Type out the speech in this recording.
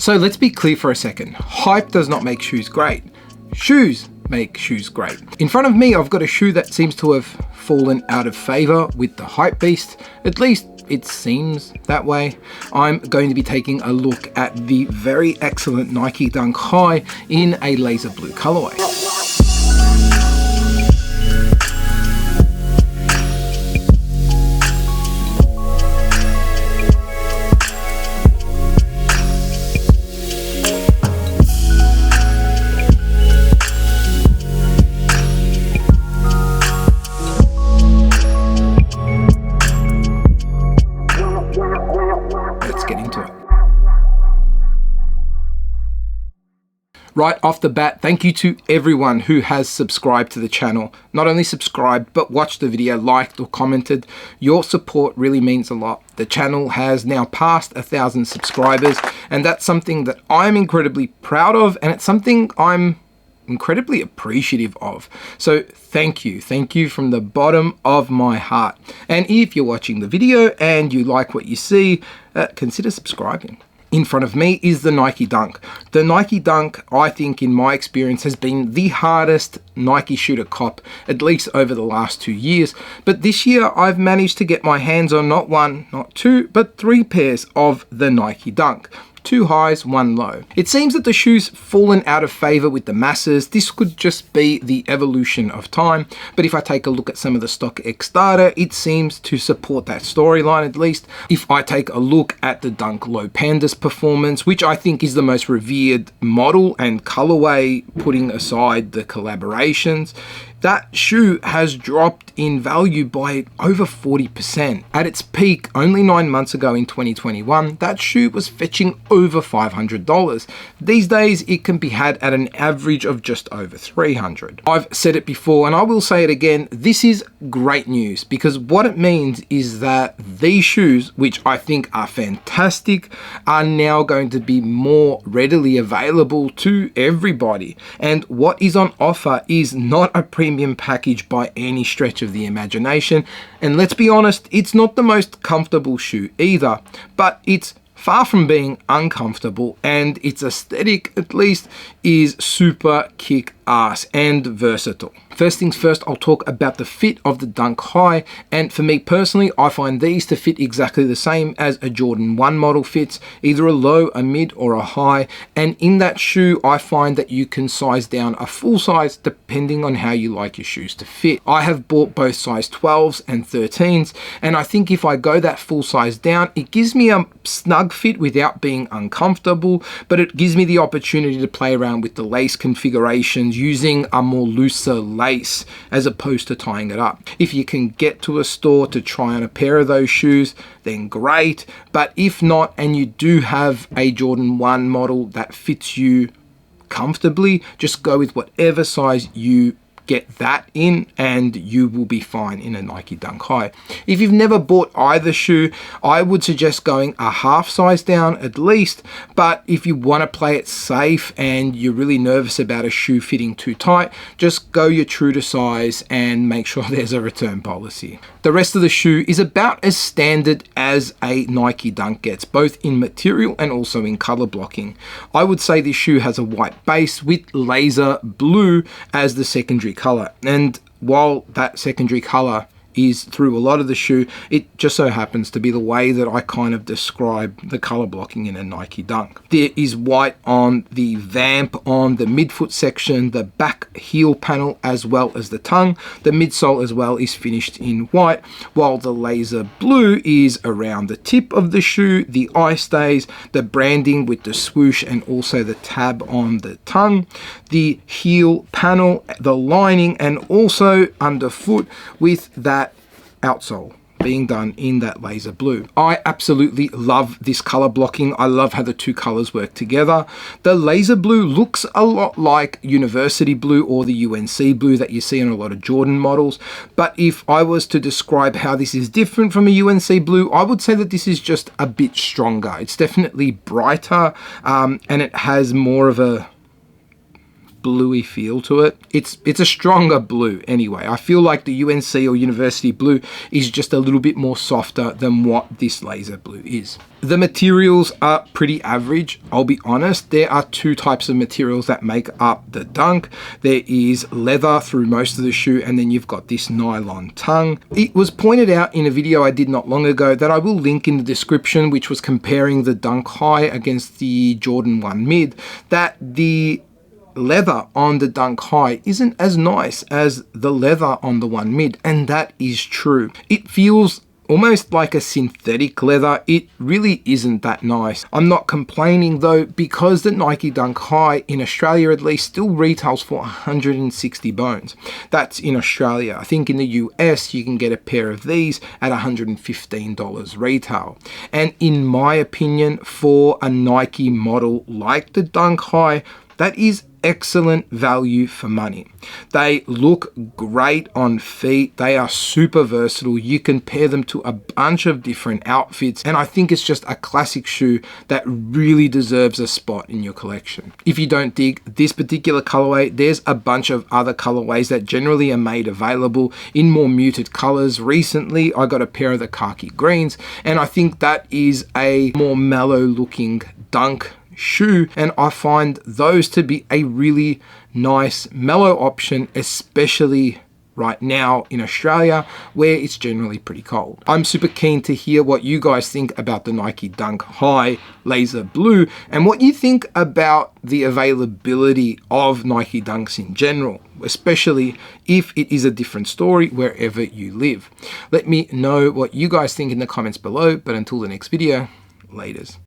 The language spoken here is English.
So let's be clear for a second. Hype does not make shoes great. Shoes make shoes great. In front of me, I've got a shoe that seems to have fallen out of favor with the hype beast. At least it seems that way. I'm going to be taking a look at the very excellent Nike Dunk High in a laser blue colorway. Right off the bat, thank you to everyone who has subscribed to the channel. Not only subscribed, but watched the video, liked or commented. Your support really means a lot. The channel has now passed 1,000 subscribers, and that's something that I'm incredibly proud of, and it's something I'm incredibly appreciative of. So thank you from the bottom of my heart. And if you're watching the video and you like what you see, consider subscribing. In front of me is the Nike Dunk. The Nike Dunk, I think in my experience, has been the hardest Nike shoe to cop, at least over the last 2 years. But this year I've managed to get my hands on not one, not two, but 3 pairs of the Nike Dunk. 2 highs, 1 low. It seems that the shoe's fallen out of favor with the masses. This could just be the evolution of time, but if I take a look at some of the StockX data, it seems to support that storyline at least. If I take a look at the Dunk Low Pandas performance, which I think is the most revered model and colorway, putting aside the collaborations, that shoe has dropped in value by over 40%. At its peak, only 9 months ago in 2021, that shoe was fetching over $500. These days, it can be had at an average of just over $300. I've said it before, and I will say it again, this is great news, because what it means is that these shoes, which I think are fantastic, are now going to be more readily available to everybody. And what is on offer is not a premium package by any stretch of the imagination, and let's be honest, it's not the most comfortable shoe either, but it's far from being uncomfortable, and its aesthetic at least is super kick-ass and versatile. First things first, I'll talk about the fit of the Dunk High, and for me personally, I find these to fit exactly the same as a Jordan 1 model fits, either a low, a mid, or a high, and in that shoe, I find that you can size down a full size depending on how you like your shoes to fit. I have bought both size 12s and 13s, and I think if I go that full size down, it gives me a snug fit without being uncomfortable, but it gives me the opportunity to play around with the lace configurations using a more looser lace as opposed to tying it up. If you can get to a store to try on a pair of those shoes, then great, but if not, and you do have a Jordan 1 model that fits you comfortably, just go with whatever size you get that in and you will be fine in a Nike Dunk High. If you've never bought either shoe, I would suggest going a half size down at least, but if you want to play it safe and you're really nervous about a shoe fitting too tight, just go your true to size and make sure there's a return policy. The rest of the shoe is about as standard as a Nike Dunk gets, both in material and also in color blocking. I would say this shoe has a white base with laser blue as the secondary color, and while that secondary color is through a lot of the shoe, it just so happens to be the way that I kind of describe the color blocking in a Nike Dunk. There is white on the vamp on the midfoot section, the back heel panel, as well as the tongue. The midsole as well is finished in white, while the laser blue is around the tip of the shoe, the eye stays, the branding with the swoosh, and also the tab on the tongue, the heel panel, the lining, and also underfoot with that outsole being done in that laser blue. I absolutely love this color blocking. I love how the two colors work together. The laser blue looks a lot like university blue or the UNC blue that you see on a lot of Jordan models, but if I was to describe how this is different from a UNC blue, I would say that this is just a bit stronger. It's definitely brighter, and it has more of a bluey feel to it. It's a stronger blue anyway. I feel like the UNC or University blue is just a little bit more softer than what this laser blue is. The materials are pretty average, I'll be honest. There are two types of materials that make up the Dunk. There is leather through most of the shoe, and then you've got this nylon tongue. It was pointed out in a video I did not long ago that I will link in the description, which was comparing the Dunk High against the Jordan 1 Mid, that the leather on the Dunk High isn't as nice as the leather on the 1 Mid, and that is true. It feels almost like a synthetic leather. It really isn't that nice. I'm not complaining though, because the Nike Dunk High in Australia at least still retails for 160 bones. That's in Australia. I think in the US you can get a pair of these at $115 retail. And in my opinion, for a Nike model like the Dunk High, that is excellent value for money. They look great on feet. They are super versatile. You can pair them to a bunch of different outfits, and I think it's just a classic shoe that really deserves a spot in your collection. If you don't dig this particular colorway, there's a bunch of other colorways that generally are made available in more muted colors. Recently, I got a pair of the khaki greens, and I think that is a more mellow looking Dunk shoe, and I find those to be a really nice mellow option, especially right now in Australia where it's generally pretty cold. I'm super keen to hear what you guys think about the Nike Dunk High Laser Blue and what you think about the availability of Nike Dunks in general, especially if it is a different story wherever you live. Let me know what you guys think in the comments below, but until the next video, laters.